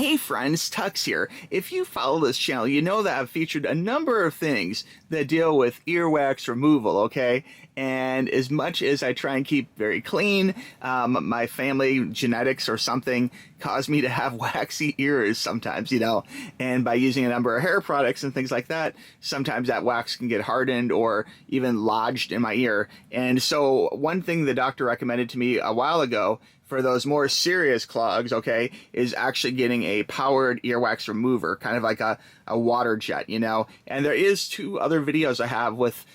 Hey friends, TUXX here. If you follow this channel, you know that I've featured a number of things that deal with earwax removal, okay? And as much as I try and keep very clean, my family genetics or something cause me to have waxy ears sometimes, you know? And by using a number of hair products and things like that, sometimes that wax can get hardened or even lodged in my ear. And so one thing the doctor recommended to me a while ago for those more serious clogs, okay, is actually getting a powered earwax remover, kind of like a water jet, you know. And there is two other videos I have with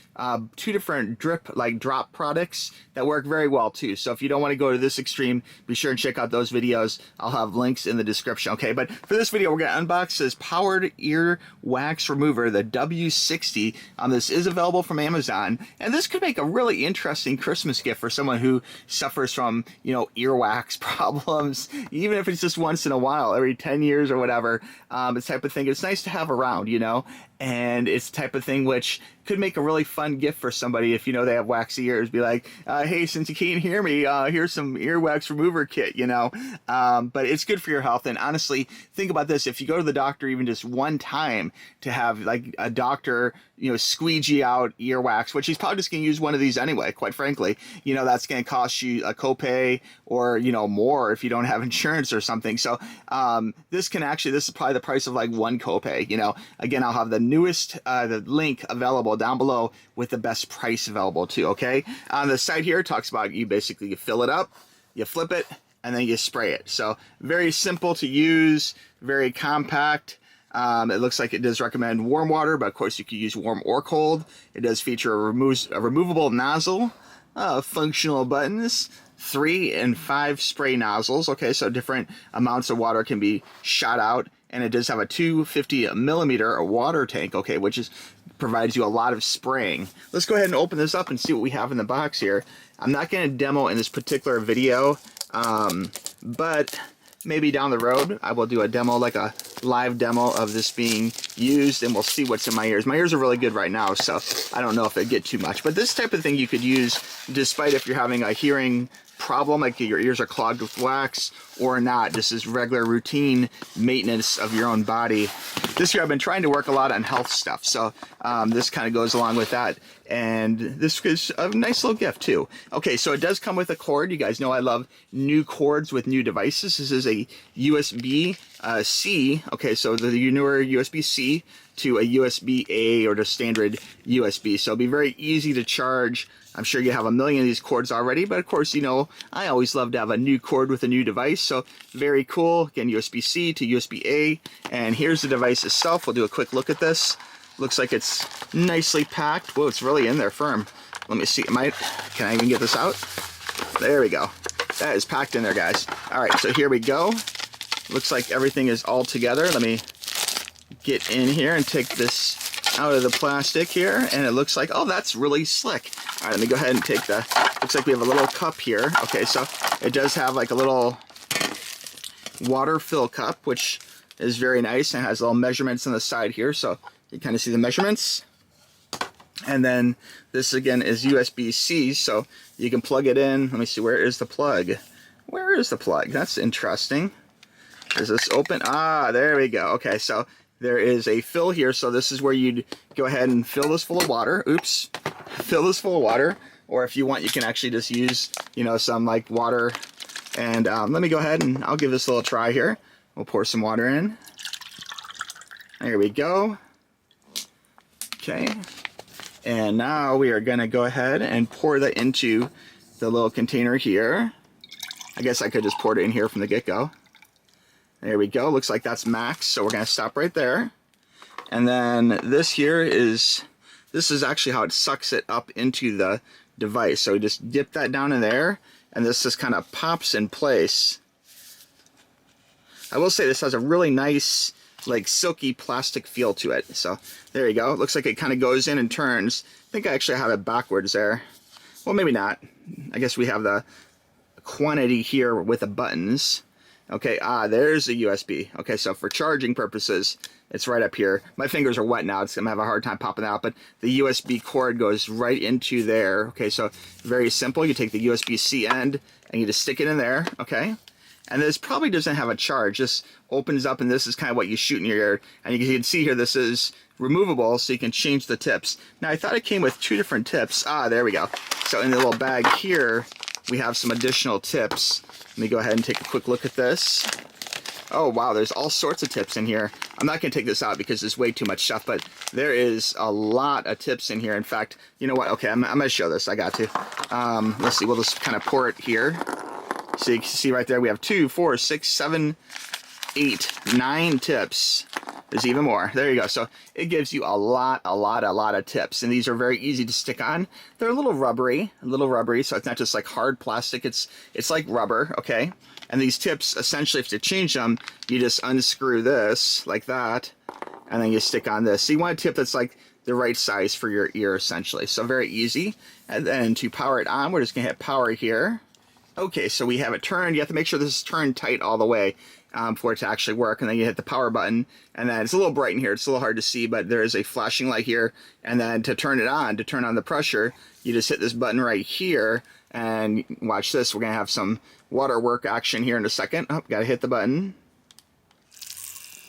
two different drop products that work very well too. So if you don't want to go to this extreme, be sure and check out those videos. I'll have links in the description, okay? But for this video, we're going to unbox this powered ear wax remover, the W60. This is available from Amazon, and this could make a really interesting Christmas gift for someone who suffers from, you know, earwax problems, even if it's just once in a while, every 10 years or whatever. It's the type of thing it's nice to have around, you know, and it's the type of thing which could make a really fun gift for somebody if you know they have waxy ears. Be like, hey, since you can't hear me, here's some earwax remover kit, you know. But it's good for your health. And honestly, think about this: if you go to the doctor even just one time to have like a doctor, you know, squeegee out earwax, which he's probably just going to use one of these anyway, quite frankly, you know, that's going to cost you a copay or, you know, more if you don't have insurance or something. So this is probably the price of like one copay, you know. Again, I'll have the newest, the link available down below with the best price available too, okay? On the side here, it talks about you fill it up, you flip it, and then you spray it. So very simple to use, very compact. It looks like it does recommend warm water, but of course you could use warm or cold. It does feature a removable nozzle, functional buttons, 3 and 5 spray nozzles. Okay, so different amounts of water can be shot out, and it does have a 250 millimeter water tank, okay, which provides you a lot of spraying. Let's go ahead and open this up and see what we have in the box here. I'm not going to demo in this particular video, but maybe down the road I will do a demo, like a live demo of this being used, and we'll see what's in my ears. My ears are really good right now, so I don't know if they get too much. But this type of thing you could use despite if you're having a hearing problem, like your ears are clogged with wax or not. This is regular routine maintenance of your own body. This year I've been trying to work a lot on health stuff, so this kind of goes along with that, and this is a nice little gift too. Okay, so it does come with a cord. You guys know I love new cords with new devices. This is a USB-C, okay, so the newer USB-C to a USB-A or the standard USB, so it'll be very easy to charge. I'm sure you have a million of these cords already, but of course, you know, I always love to have a new cord with a new device, so very cool. Again, USB-C to USB-A, and here's the device itself. We'll do a quick look at this. Looks like it's nicely packed. Whoa, it's really in there firm. Let me see, can I even get this out? There we go. That is packed in there, guys. All right, so here we go. Looks like everything is all together. Let me get in here and take this out of the plastic here, and it looks like, oh, that's really slick. All right, let me go ahead and take looks like we have a little cup here. Okay, so it does have like a little water fill cup, which is very nice, and has little measurements on the side here, so you kind of see the measurements. And then this again is USB-C, so you can plug it in. Let me see, where is the plug? Where is the plug? That's interesting. Is this open? Ah, there we go. Okay, so there is a fill here, so this is where you'd go ahead and fill this full of water. Oops. Fill this full of water, or if you want, you can actually just use, you know, some like water. And let me go ahead and I'll give this a little try here. We'll pour some water in. There we go. Okay. And now we are going to go ahead and pour that into the little container here. I guess I could just pour it in here from the get-go. There we go. Looks like that's max, so we're going to stop right there. And then this here is actually how it sucks it up into the device. So we just dip that down in there, and this just kind of pops in place. I will say this has a really nice, like, silky plastic feel to it. So there you go. It looks like it kind of goes in and turns. I think I actually have it backwards there. Well, maybe not. I guess we have the quantity here with the buttons. Okay, there's the USB. Okay, so for charging purposes, it's right up here. My fingers are wet now. I'm gonna have a hard time popping out, but the USB cord goes right into there. Okay, so very simple. You take the USB-C end and you just stick it in there, okay? And this probably doesn't have a charge. This opens up, and this is kind of what you shoot in your ear. And you can see here, this is removable, so you can change the tips. Now, I thought it came with 2 different tips. Ah, there we go. So in the little bag here, we have some additional tips. Let me go ahead and take a quick look at this. Oh, wow, there's all sorts of tips in here. I'm not going to take this out because there's way too much stuff, but there is a lot of tips in here. In fact, you know what? Okay, I'm going to show this. I got to. Let's see. We'll just kind of pour it here. So you can see right there, we have 2, 4, 6, 7, 8, 9 tips. There's even more. There you go. So it gives you a lot of tips. And these are very easy to stick on. They're a little rubbery, so it's not just like hard plastic. It's like rubber, okay? And these tips, essentially, if to change them, you just unscrew this like that, and then you stick on this. So you want a tip that's like the right size for your ear, essentially. So very easy. And then to power it on, we're just going to hit power here. Okay, so we have it turned. You have to make sure this is turned tight all the way for it to actually work. And then you hit the power button. And then it's a little bright in here. It's a little hard to see, but there is a flashing light here. And then to turn it on, to turn on the pressure, you just hit this button right here. And watch this. We're going to have some water work action here in a second. Oh, got to hit the button.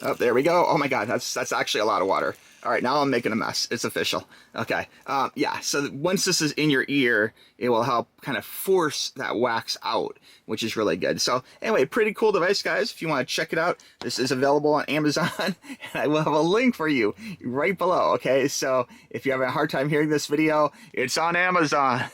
Oh, there we go. Oh my God, that's actually a lot of water. All right, now I'm making a mess. It's official. Okay, yeah, so once this is in your ear, it will help kind of force that wax out, which is really good. So anyway, pretty cool device, guys. If you want to check it out, this is available on Amazon, and I will have a link for you right below, okay? So if you have a hard time hearing this video, it's on Amazon.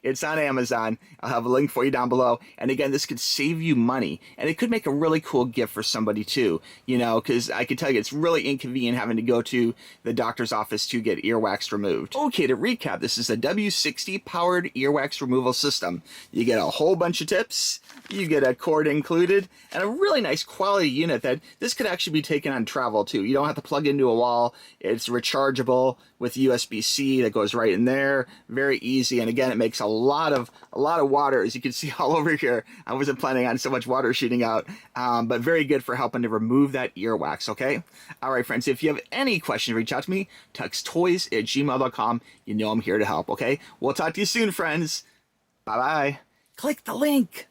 It's on Amazon. I'll have a link for you down below. And again, this could save you money, and it could make a really cool gift for somebody too, you know, because I can tell you it's really inconvenient having to go to the doctor's office to get earwax removed. Okay, to recap, this is a W60 powered earwax removal system. You get a whole bunch of tips, you get a cord included, and a really nice quality unit that this could actually be taken on travel too. You don't have to plug into a wall. It's rechargeable with USB-C that goes right in there. Very easy, and again, it makes a lot of water, as you can see all over here. I wasn't planning on so much water shooting out, but very good for helping to remove that earwax, okay? All right, friends, if you have any questions, reach out to me, tuxtoys@gmail.com. You know I'm here to help, okay? We'll talk to you soon, friends. Bye-bye. Click the link.